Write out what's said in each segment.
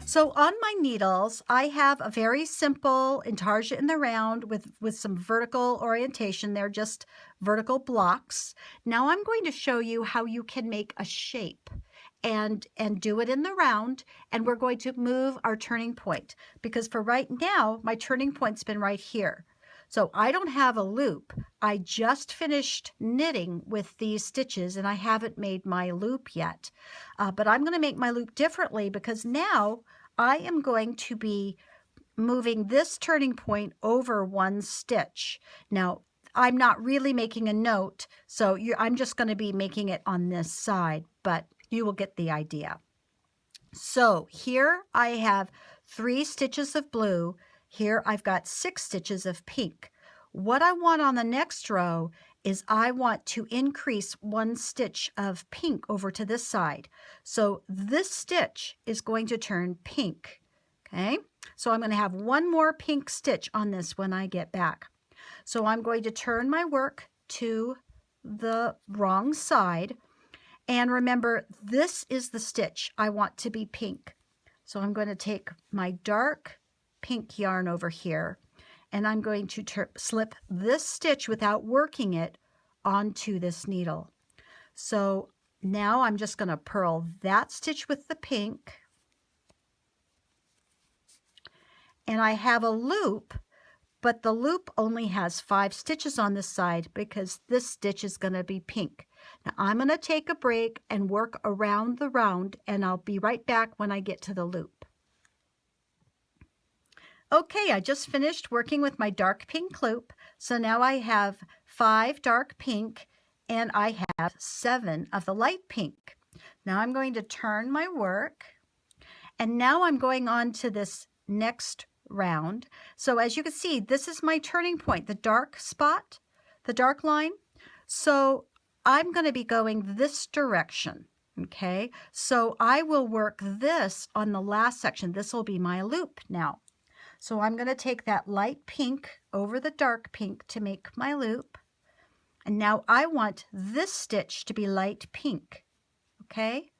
So on my needles, I have a very simple Intarsia in the round with some vertical orientation. They're just vertical blocks. Now I'm going to show you how you can make a shape and do it in the round, and we're going to move our turning point because for right now, my turning point's been right here. So I don't have a loop. I just finished knitting with these stitches and I haven't made my loop yet. But I'm going to make my loop differently because now I am going to be moving this turning point over one stitch. Now, I'm not really making a note, so I'm just going to be making it on this side, but you will get the idea. So here I have 3 stitches of blue. Here I've got 6 stitches of pink. What I want on the next row is I want to increase 1 stitch of pink over to this side. So this stitch is going to turn pink, okay? So I'm going to have 1 more pink stitch on this when I get back. So I'm going to turn my work to the wrong side. And remember, this is the stitch I want to be pink. So I'm going to take my dark pink yarn over here, and I'm going to slip this stitch without working it onto this needle. So now I'm just going to purl that stitch with the pink, and I have a loop, but the loop only has 5 stitches on this side because this stitch is going to be pink. Now I'm going to take a break and work around the round, and I'll be right back when I get to the loop. Okay, I just finished working with my dark pink loop. So now I have 5 dark pink and I have 7 of the light pink. Now I'm going to turn my work, and now I'm going on to this next round. So as you can see, this is my turning point, the dark spot, the dark line. So I'm going to be going this direction. Okay, so I will work this on the last section. This will be my loop now. So I'm going to take that light pink over the dark pink to make my loop. And now I want this stitch to be light pink. Okay,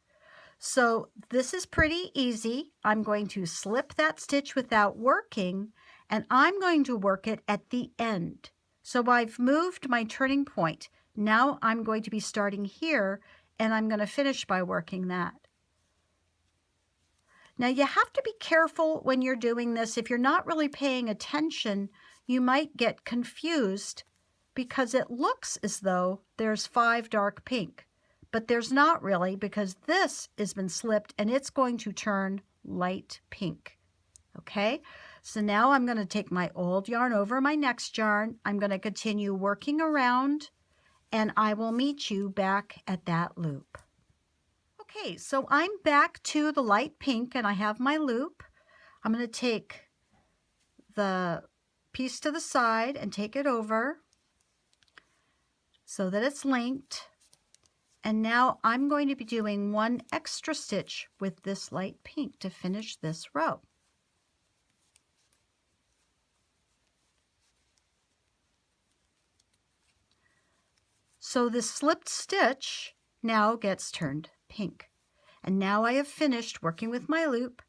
so this is pretty easy. I'm going to slip that stitch without working, and I'm going to work it at the end. So I've moved my turning point. Now I'm going to be starting here, and I'm going to finish by working that. Now you have to be careful when you're doing this. If you're not really paying attention, you might get confused because it looks as though there's 5 dark pink, but there's not really because this has been slipped and it's going to turn light pink. Okay, so now I'm going to take my old yarn over my next yarn. I'm going to continue working around, and I will meet you back at that loop. Okay, so I'm back to the light pink and I have my loop. I'm going to take the piece to the side and take it over so that it's linked. And now I'm going to be doing 1 extra stitch with this light pink to finish this row. So this slipped stitch now gets turned pink. And now I have finished working with my loop,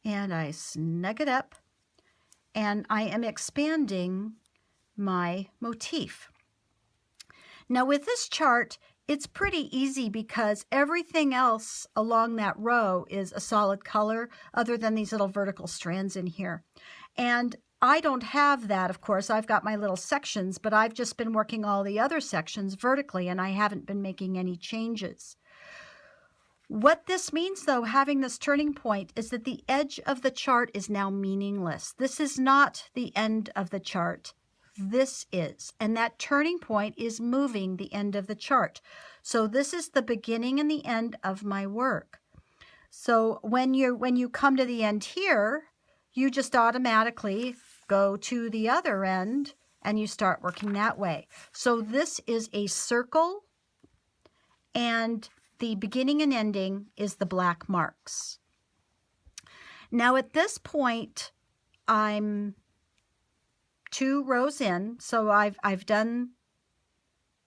and I snug it up, and I am expanding my motif. Now with this chart, it's pretty easy because everything else along that row is a solid color other than these little vertical strands in here. And I don't have that, of course. I've got my little sections, but I've just been working all the other sections vertically, and I haven't been making any changes. What this means, though, having this turning point, is that the edge of the chart is now meaningless. This is not the end of the chart. This is. And that turning point is moving the end of the chart. So this is the beginning and the end of my work. So when you come to the end here, you just automatically go to the other end and you start working that way. So this is a circle, and the beginning and ending is the black marks. Now at this point, I'm 2 rows in. So I've done,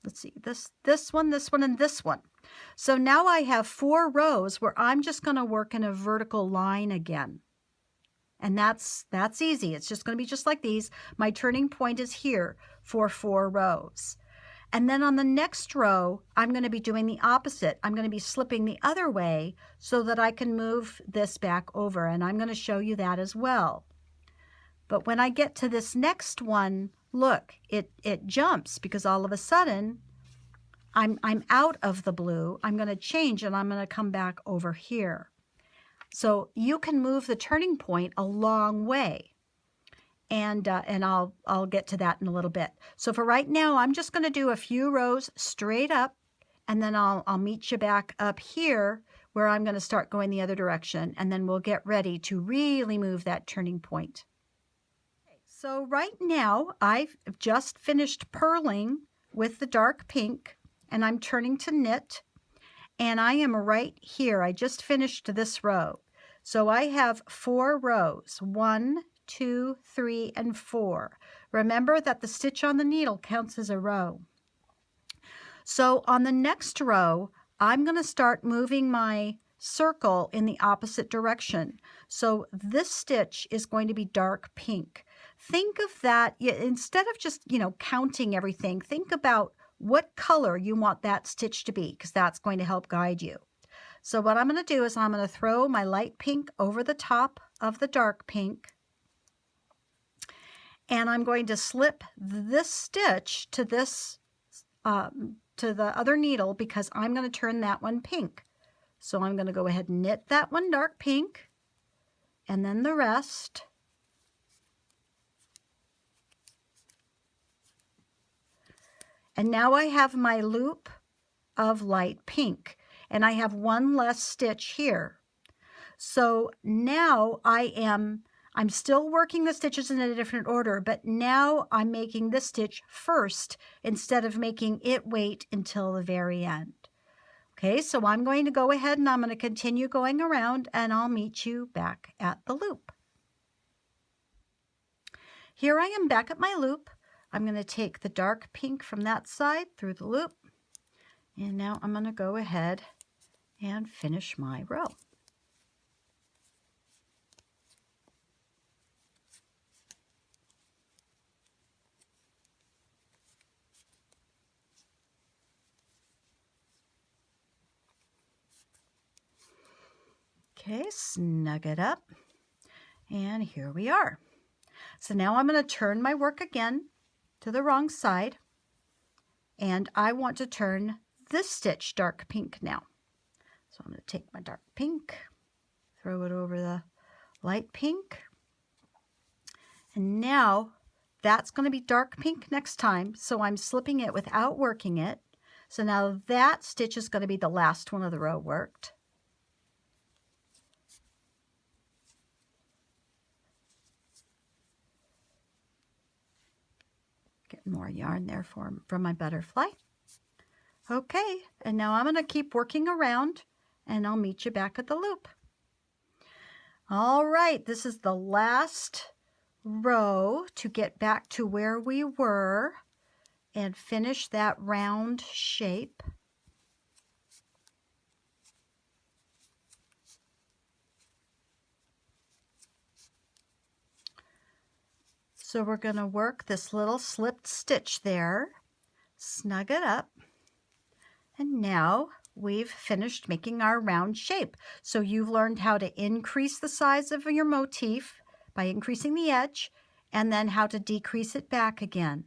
let's see, this one, and this one. So now I have 4 rows where I'm just going to work in a vertical line again. And that's easy. It's just going to be just like these. My turning point is here for 4 rows. And then on the next row, I'm going to be doing the opposite. I'm going to be slipping the other way so that I can move this back over. And I'm going to show you that as well. But when I get to this next one, look, it jumps because all of a sudden I'm out of the blue. I'm going to change and I'm going to come back over here. So you can move the turning point a long way. And I'll get to that in a little bit. So for right now, I'm just going to do a few rows straight up, and then I'll meet you back up here where I'm going to start going the other direction, and then we'll get ready to really move that turning point. So right now, I've just finished purling with the dark pink, and I'm turning to knit, and I am right here. I just finished this row. So I have 4 rows, 1, 2, 3, and 4. Remember that the stitch on the needle counts as a row. So on the next row, I'm going to start moving my circle in the opposite direction. So this stitch is going to be dark pink. Think of that, instead of just, counting everything, think about what color you want that stitch to be, because that's going to help guide you. So what I'm going to do is I'm going to throw my light pink over the top of the dark pink, and I'm going to slip this stitch to this to the other needle because I'm going to turn that one pink. So I'm going to go ahead and knit that one dark pink, and then the rest. And now I have my loop of light pink, and I have 1 less stitch here. So now I'm still working the stitches in a different order, but now I'm making this stitch first instead of making it wait until the very end. Okay, so I'm going to go ahead and I'm going to continue going around, and I'll meet you back at the loop. Here I am back at my loop. I'm going to take the dark pink from that side through the loop, and now I'm going to go ahead and finish my row. Okay, snug it up, and here we are. So now I'm going to turn my work again to the wrong side, and I want to turn this stitch dark pink now. So I'm going to take my dark pink, throw it over the light pink, and now that's going to be dark pink next time, so I'm slipping it without working it. So now that stitch is going to be the last one of the row worked. Get more yarn there from my butterfly. Okay, and now I'm going to keep working around, and I'll meet you back at the loop. All right, this is the last row to get back to where we were and finish that round shape. So we're going to work this little slipped stitch there, snug it up, and now we've finished making our round shape. So you've learned how to increase the size of your motif by increasing the edge, and then how to decrease it back again.